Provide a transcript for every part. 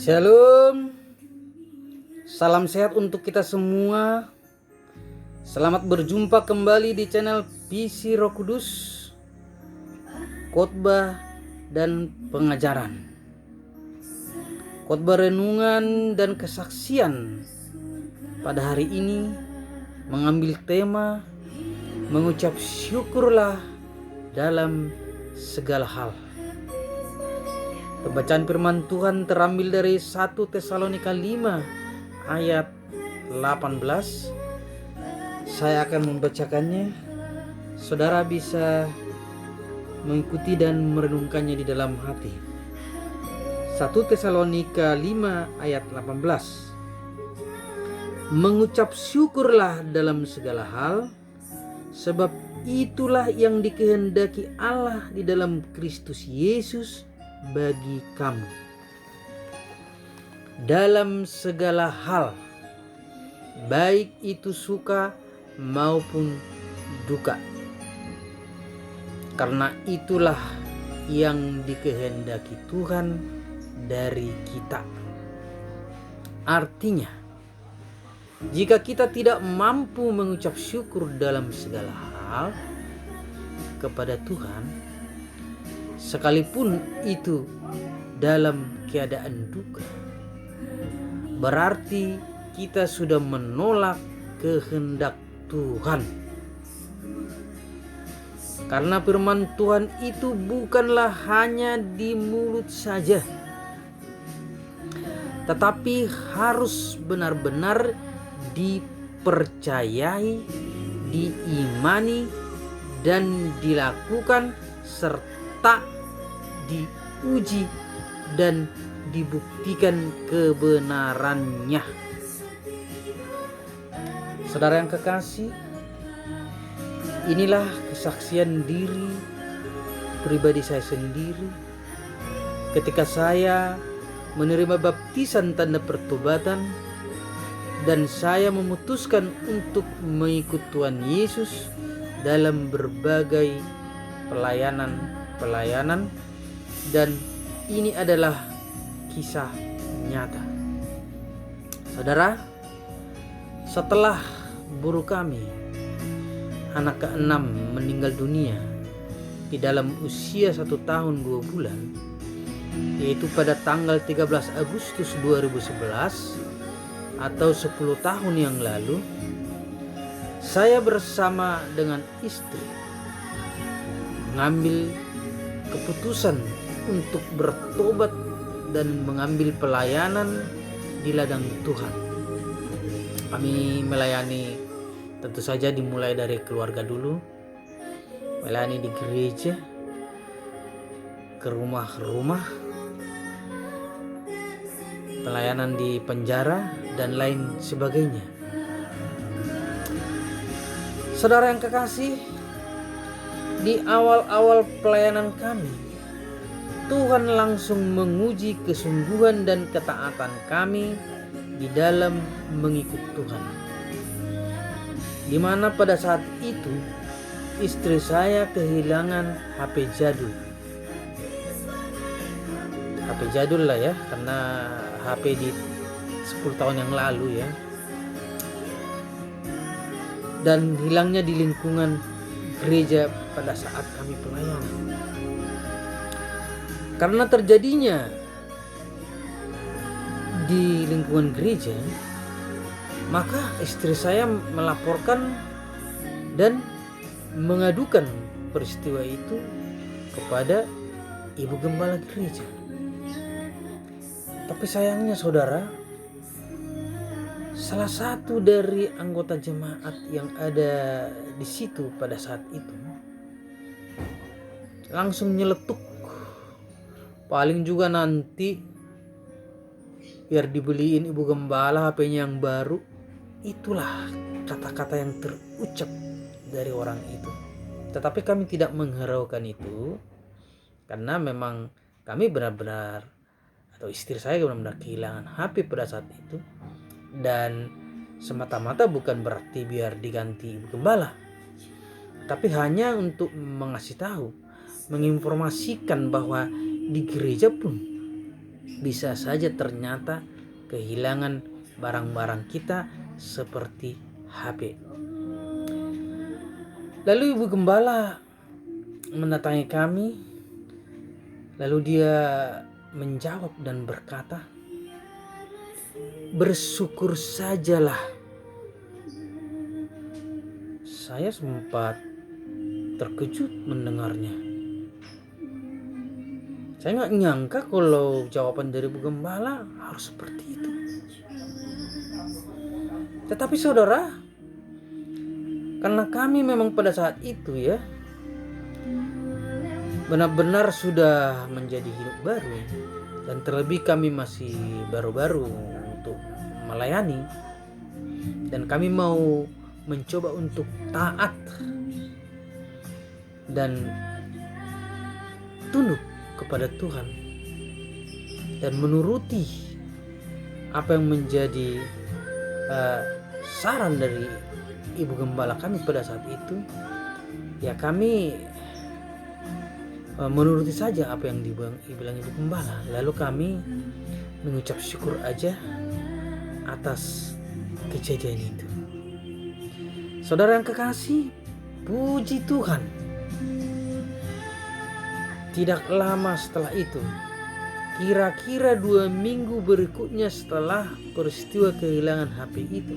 Shalom, salam sehat untuk kita semua. Selamat berjumpa kembali di channel PC Roh Kudus, khotbah dan pengajaran, khotbah renungan dan kesaksian. Pada hari ini mengambil tema mengucap syukurlah dalam segala hal. Pembacaan firman Tuhan terambil dari 1 Tesalonika 5 ayat 18. Saya akan membacakannya. Saudara bisa mengikuti dan merenungkannya di dalam hati. 1 Tesalonika 5 ayat 18. Mengucap syukurlah dalam segala hal, sebab itulah yang dikehendaki Allah di dalam Kristus Yesus bagi kamu. Dalam segala hal, baik itu suka maupun duka, karena itulah yang dikehendaki Tuhan dari kita. Artinya, jika kita tidak mampu mengucap syukur dalam segala hal kepada Tuhan, sekalipun itu dalam keadaan duka, berarti kita sudah menolak kehendak Tuhan. Karena firman Tuhan itu bukanlah hanya di mulut saja, tetapi harus benar-benar dipercayai, diimani, dan dilakukan serta diuji dan dibuktikan kebenarannya. Saudara yang kekasih, inilah kesaksian diri pribadi saya sendiri ketika saya menerima baptisan tanda pertobatan dan saya memutuskan untuk mengikut Tuhan Yesus dalam berbagai pelayanan, dan ini adalah kisah nyata. Saudara, setelah guru kami, anak ke-6, meninggal dunia di dalam usia 1 tahun 2 bulan, yaitu pada tanggal 13 Agustus 2011 atau 10 tahun yang lalu, saya bersama dengan istri mengambil keputusan untuk bertobat dan mengambil pelayanan di ladang Tuhan. Kami melayani, tentu saja dimulai dari keluarga dulu, melayani di gereja, ke rumah-rumah, pelayanan di penjara, dan lain sebagainya. Saudara yang kekasih, di awal-awal pelayanan kami, Tuhan langsung menguji kesungguhan dan ketaatan kami di dalam mengikut Tuhan. Di mana pada saat itu istri saya kehilangan HP jadul. HP jadul lah ya, karena HP di 10 tahun yang lalu ya. Dan hilangnya di lingkungan gereja pada saat kami pelayanan. Karena terjadinya di lingkungan gereja, maka istri saya melaporkan dan mengadukan peristiwa itu kepada ibu gembala gereja. Tapi sayangnya saudara, salah satu dari anggota jemaat yang ada di situ pada saat itu langsung nyeletuk, paling juga nanti biar dibeliin ibu gembala HP-nya yang baru. Itulah kata-kata yang terucap dari orang itu. Tetapi kami tidak menghiraukan itu, karena memang kami benar-benar, atau istri saya benar-benar kehilangan HP pada saat itu. Dan semata-mata bukan berarti biar diganti ibu gembala, tapi hanya untuk mengasih tahu, menginformasikan bahwa di gereja pun bisa saja ternyata kehilangan barang-barang kita seperti HP. Lalu Ibu Gembala mendatangi kami, lalu dia menjawab dan berkata, "Bersyukur sajalah." Saya sempat terkejut mendengarnya. Saya nggak nyangka kalau jawaban dari Bu Gembala harus seperti itu. Tetapi saudara, karena kami memang pada saat itu ya benar-benar sudah menjadi hidup baru, dan terlebih kami masih baru-baru untuk melayani, dan kami mau mencoba untuk taat dan tunduk kepada Tuhan dan menuruti apa yang menjadi saran dari Ibu Gembala kami pada saat itu. Ya kami menuruti saja apa yang dibilang Ibu Gembala. Lalu kami mengucap syukur aja atas kejadian itu. Saudara yang kekasih, puji Tuhan, tidak lama setelah itu, kira-kira 2 minggu berikutnya setelah peristiwa kehilangan HP itu,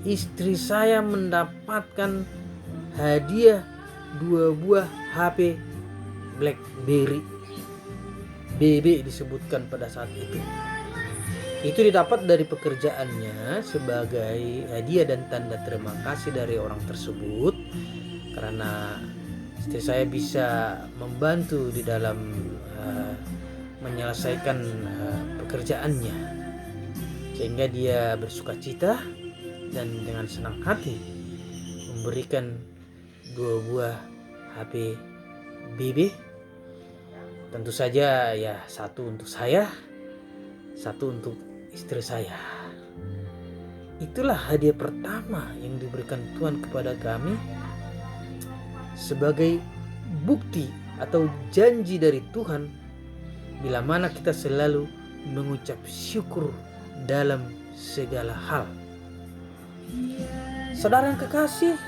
istri saya mendapatkan hadiah 2 buah HP BlackBerry BB disebutkan pada saat itu. Itu didapat dari pekerjaannya sebagai hadiah dan tanda terima kasih dari orang tersebut, karena istri saya bisa membantu di dalam menyelesaikan pekerjaannya, sehingga dia bersukacita dan dengan senang hati memberikan 2 buah HP BB. Tentu saja ya, 1 untuk saya, 1 untuk istri saya. Itulah hadiah pertama yang diberikan Tuhan kepada kami sebagai bukti atau janji dari Tuhan bila mana kita selalu mengucap syukur dalam segala hal. Saudara yang kekasih,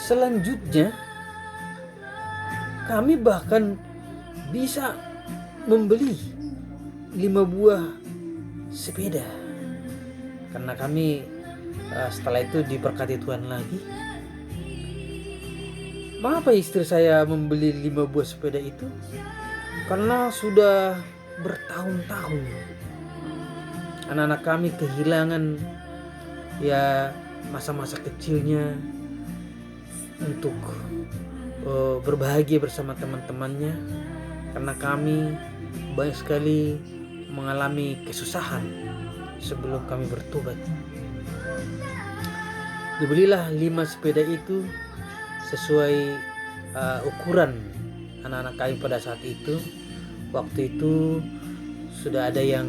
selanjutnya kami bahkan bisa membeli 5 buah sepeda, karena kami setelah itu diberkati Tuhan lagi. Mengapa istri saya membeli 5 buah sepeda itu? Karena sudah bertahun-tahun anak-anak kami kehilangan ya masa-masa kecilnya untuk berbahagia bersama teman-temannya, karena kami banyak sekali mengalami kesusahan sebelum kami bertobat. Dibelilah 5 sepeda itu sesuai ukuran anak-anak kami pada saat itu. Waktu itu sudah ada yang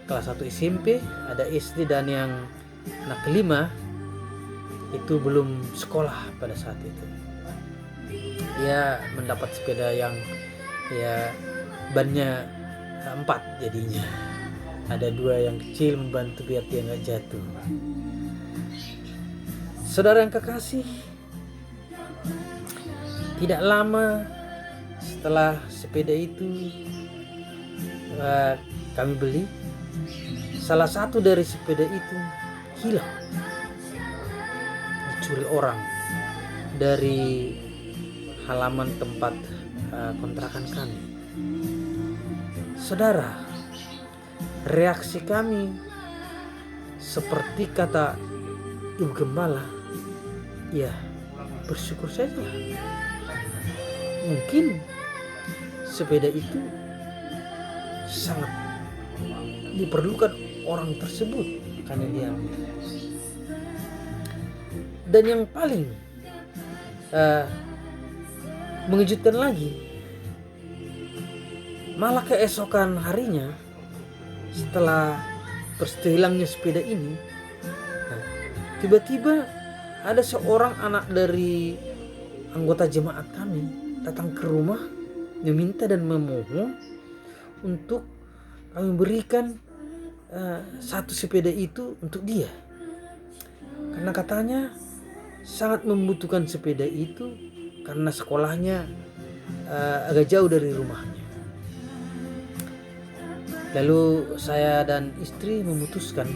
kelas 1 SMP, ada SD, dan yang anak kelima itu belum sekolah pada saat itu. Dia mendapat sepeda yang ya bannya 4 jadinya. Ada 2 yang kecil membantu biar dia nggak jatuh. Saudara yang kekasih, tidak lama setelah sepeda itu kami beli, salah satu dari sepeda itu hilang, dicuri orang dari halaman tempat kontrakan kami. Saudara, reaksi kami seperti kata Ibu Gembala, ya bersyukur saja. Mungkin sepeda itu sangat diperlukan orang tersebut karena dia ambil. Dan yang paling mengejutkan lagi, malah keesokan harinya setelah peristiwa hilangnya sepeda ini, tiba-tiba ada seorang anak dari anggota jemaat kami datang ke rumah meminta dan memohon untuk kami berikan satu sepeda itu untuk dia. Karena katanya sangat membutuhkan sepeda itu karena sekolahnya agak jauh dari rumahnya. Lalu saya dan istri memutuskan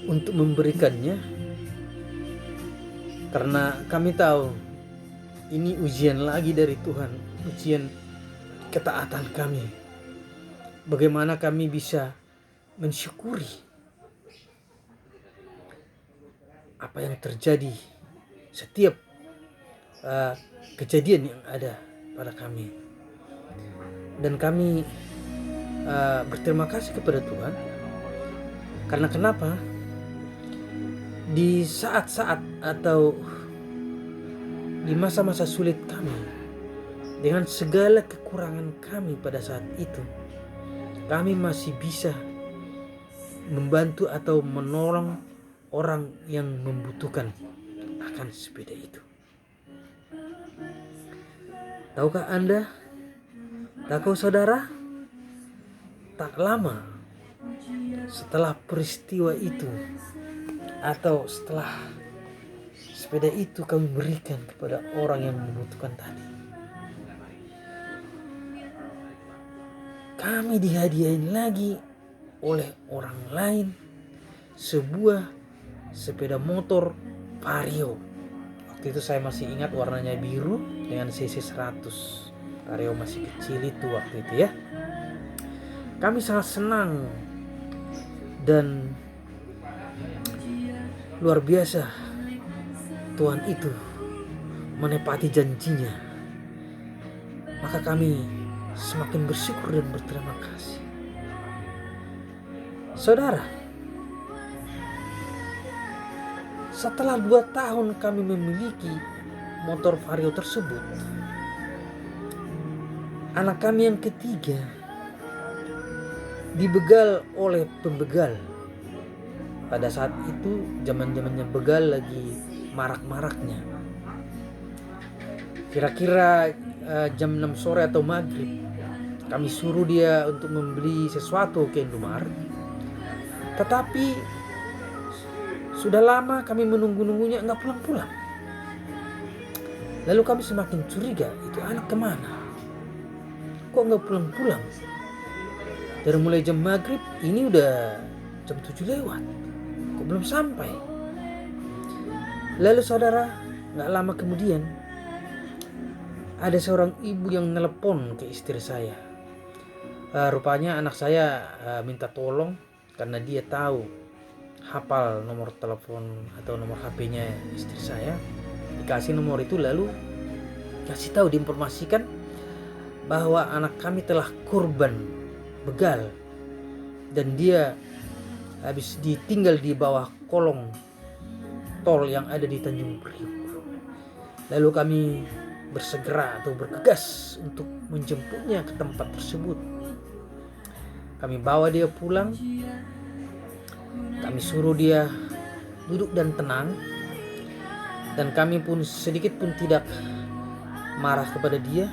untuk memberikannya karena kami tahu ini ujian lagi dari Tuhan, ujian ketaatan kami. Bagaimana kami bisa mensyukuri apa yang terjadi setiap kejadian yang ada pada kami. Dan kami berterima kasih kepada Tuhan. Karena kenapa? Di saat-saat atau di masa-masa sulit kami, dengan segala kekurangan kami pada saat itu, kami masih bisa membantu atau menolong orang yang membutuhkan akan sepeda itu. Tahukah Anda? Tahukah saudara? Tak lama setelah peristiwa itu atau setelah sepeda itu kami berikan kepada orang yang membutuhkan tadi, kami dihadiahin lagi oleh orang lain sebuah sepeda motor Vario. Waktu itu saya masih ingat warnanya biru dengan cc 100. Vario masih kecil itu waktu itu ya. Kami sangat senang dan luar biasa Tuhan itu menepati janjinya. Maka kami semakin bersyukur dan berterima kasih. Saudara, setelah 2 tahun kami memiliki motor Vario tersebut, anak kami yang ketiga dibegal oleh pembegal. Pada saat itu zaman-zamannya begal lagi marak-maraknya. Kira-kira jam 6 sore atau maghrib, kami suruh dia untuk membeli sesuatu ke Indomaret. Tetapi sudah lama kami menunggu-nunggunya nggak pulang-pulang. Lalu kami semakin curiga, itu anak kemana? Kok nggak pulang-pulang? Dari mulai jam maghrib, ini udah jam 7 lewat. Kok belum sampai? Lalu saudara, gak lama kemudian ada seorang ibu yang nelpon ke istri saya. Rupanya anak saya minta tolong karena dia tahu hafal nomor telepon atau nomor HP-nya istri saya. Dikasih nomor itu, lalu kasih tahu, diinformasikan bahwa anak kami telah korban begal dan dia habis ditinggal di bawah kolong tol yang ada di Tanjung Priok. Lalu kami bersegera atau bergegas untuk menjemputnya ke tempat tersebut. Kami bawa dia pulang. Kami suruh dia duduk dan tenang. Dan kami pun sedikit pun tidak marah kepada dia.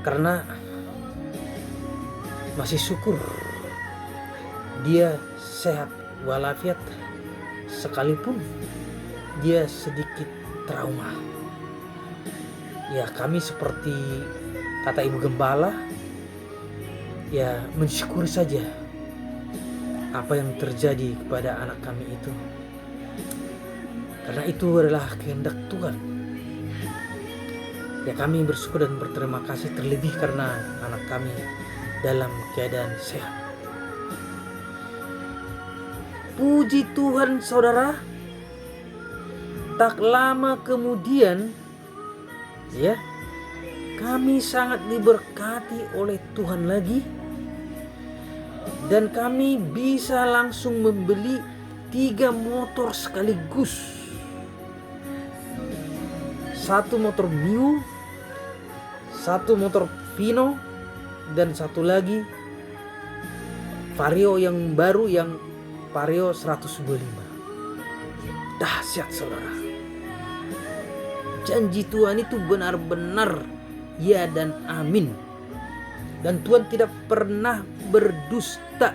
Karena masih syukur dia sehat walafiat, sekalipun dia sedikit trauma. Ya, kami seperti kata ibu gembala, ya mensyukuri saja apa yang terjadi kepada anak kami itu, karena itu adalah kehendak Tuhan. Ya, kami bersyukur dan berterima kasih, terlebih karena anak kami dalam keadaan sehat. Puji Tuhan saudara, tak lama kemudian ya, kami sangat diberkati oleh Tuhan lagi, dan kami bisa langsung membeli 3 motor sekaligus. 1 motor Mio, 1 motor Vino, dan 1 lagi Vario yang baru, yang Vario 125. Dahsyat saudara. janji Tuhan itu benar-benar ya dan amin. Dan Tuhan tidak pernah berdusta.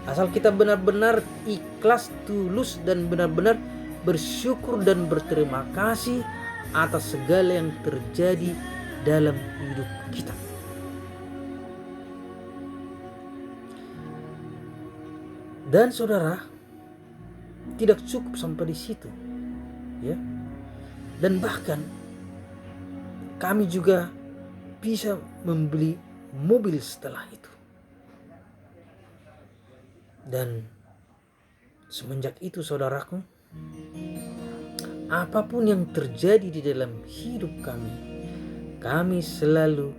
Asal kita benar-benar ikhlas, tulus, dan benar-benar bersyukur dan berterima kasih atas segala yang terjadi dalam hidup kita. Dan saudara, tidak cukup sampai di situ, ya. Dan bahkan kami juga bisa membeli mobil setelah itu. Dan semenjak itu saudaraku, apapun yang terjadi di dalam hidup kami selalu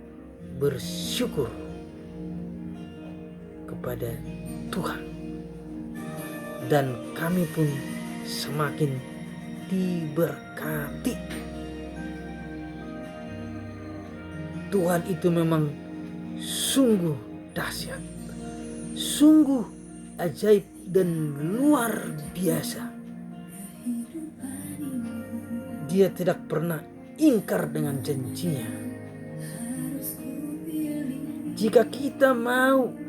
bersyukur kepada Tuhan. Dan kami pun semakin diberkati. Tuhan itu memang sungguh dahsyat, sungguh ajaib dan luar biasa. Dia tidak pernah ingkar dengan janjinya. Jika kita mau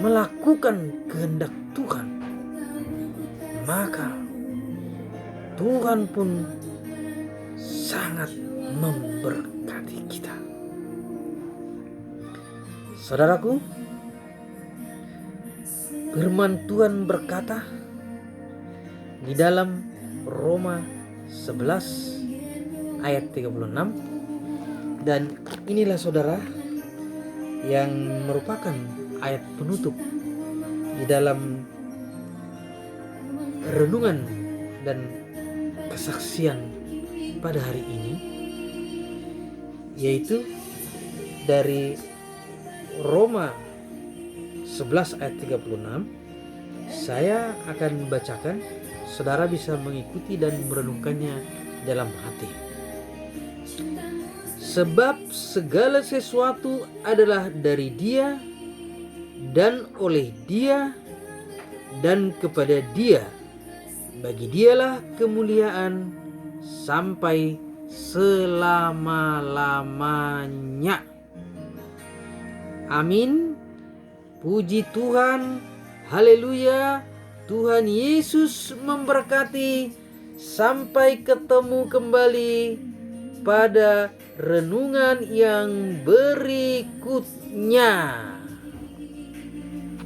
melakukan kehendak Tuhan, maka Tuhan pun sangat memberkati kita. Saudaraku, firman Tuhan berkata di dalam Roma 11 ayat 36, dan inilah saudara yang merupakan ayat penutup di dalam renungan dan kesaksian pada hari ini, yaitu dari Roma 11 ayat 36. Saya akan bacakan, saudara bisa mengikuti dan merenungkannya dalam hati. Sebab segala sesuatu adalah dari Dia dan oleh Dia dan kepada Dia. Bagi Dialah kemuliaan sampai selama-lamanya. Amin. Puji Tuhan. Haleluya. Tuhan Yesus memberkati. Sampai ketemu kembali pada renungan yang berikutnya.